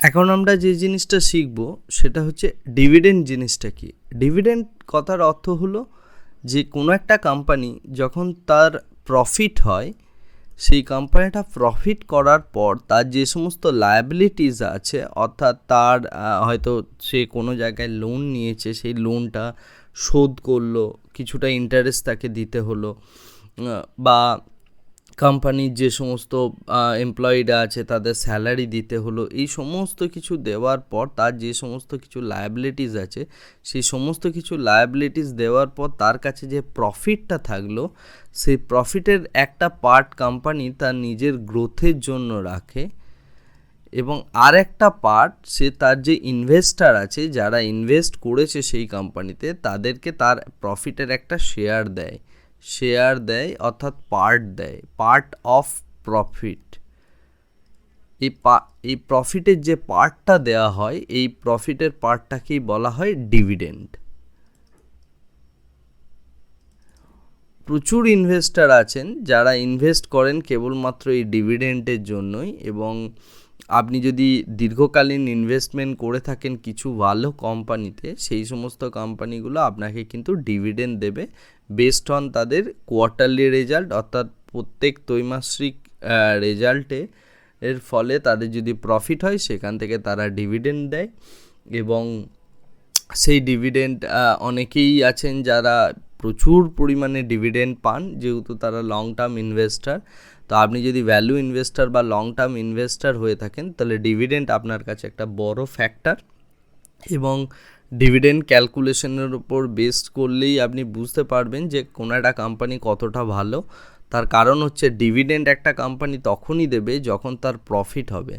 এখন আমরা যে জিনিসটা শিখব সেটা হচ্ছে ডিভিডেন্ড জিনিসটা কি। ডিভিডেন্ড কথার অর্থ হলো যে কোনো একটা কোম্পানি যখন তার প্রফিট হয়, সেই কোম্পানিটা প্রফিট করার পর তার যে সমস্ত লায়াবিলিটিস আছে, অর্থাৎ তার হয়তো সে কোনো জায়গায় লোন নিয়েছে, সেই লোনটা শোধ করলো, কিছুটা ইন্টারেস্ট তাকে দিতে হলো, বা কোম্পানির যে সমস্ত এমপ্লয়িরা আছে তাদের স্যালারি দিতে হলো, এই সমস্ত কিছু দেওয়ার পর তার যে সমস্ত কিছু লায়াবিলিটিস আছে, সেই সমস্ত কিছু লায়াবিলিটিস দেওয়ার পর তার কাছে যে প্রফিটটা থাকলো, সেই প্রফিটের একটা পার্ট কোম্পানি তার নিজের গ্রোথের জন্য রাখে, এবং আর একটা পার্ট সে তার যে ইনভেস্টার আছে, যারা ইনভেস্ট করেছে সেই কোম্পানিতে, তাদেরকে তার প্রফিটের একটা শেয়ার দেয় অর্থাৎ পার্ট অফ প্রফিট। এই প্রফিটের যে পার্টটা দেওয়া হয়, এই প্রফিটের পার্টটাকেই বলা হয় ডিভিডেন্ড। প্রচুর ইনভেস্টার আছেন যারা ইনভেস্ট করেন কেবলমাত্র এই ডিভিডেন্ডের জন্যই, এবং আপনি যদি দীর্ঘকালীন ইনভেস্টমেন্ট করে থাকেন কিছু ভালো কোম্পানিতে, সেই সমস্ত কোম্পানিগুলো আপনাকে কিন্তু ডিভিডেন্ড দেবে বেসড অন তাদের কোয়ার্টারলি রেজাল্ট, অর্থাৎ প্রত্যেক ত্রৈমাসিক রেজাল্টে এর ফলে তাদের যদি প্রফিট হয় সেখান থেকে তারা ডিভিডেন্ড দেয়। এবং সেই ডিভিডেন্ড অনেকেই আছেন যারা প্রচুর পরিমাণে ডিভিডেন্ড পান, যেহেতু তারা লং টার্ম ইনভেস্টার। তো আপনি যদি ভ্যালু ইনভেস্টার বা লং টার্ম ইনভেস্টার হয়ে থাকেন, তাহলে ডিভিডেন্ড আপনার কাছে একটা বড় ফ্যাক্টর, এবং ডিভিডেন্ড ক্যালকুলেশনের উপর বেস করলেই আপনি বুঝতে পারবেন যে কোনো একটা কোম্পানি কতটা ভালো। তার কারণ হচ্ছে ডিভিডেন্ড একটা কোম্পানি তখনই দেবে যখন তার প্রফিট হবে,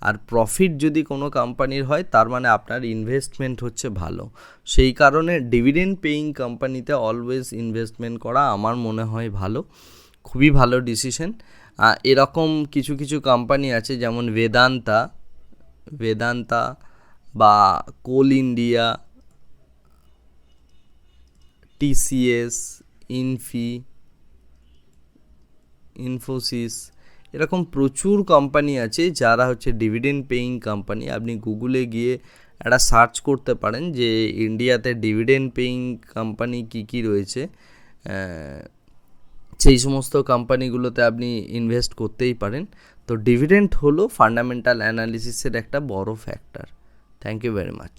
আর প্রফিট যদি কোনো কোম্পানির হয় তার মানে আপনার ইনভেস্টমেন্ট হচ্ছে ভালো। সেই কারণে ডিভিডেন্ড পেইং কোম্পানিতে অলওয়েজ ইনভেস্টমেন্ট করা আমার মনে হয় ভালো, খুবই ভালো ডিসিশন। এরকম কিছু কিছু কোম্পানি আছে যেমন বেদান্তা বা কোল ইন্ডিয়া, টিসিএস, ইনফোসিস, এরকম প্রচুর কোম্পানি আছে যারা হচ্ছে ডিভিডেন্ড পেইং কোম্পানি। আপনি গুগলে গিয়ে একটা সার্চ করতে পারেন যে ইন্ডিয়াতে ডিভিডেন্ড পেইং কোম্পানি কী কী রয়েছে, সেই সমস্ত কোম্পানিগুলোতে আপনি ইনভেস্ট করতেই পারেন। তো ডিভিডেন্ড হলো ফান্ডামেন্টাল অ্যানালিসিসের একটা বড় factor. Thank you very much.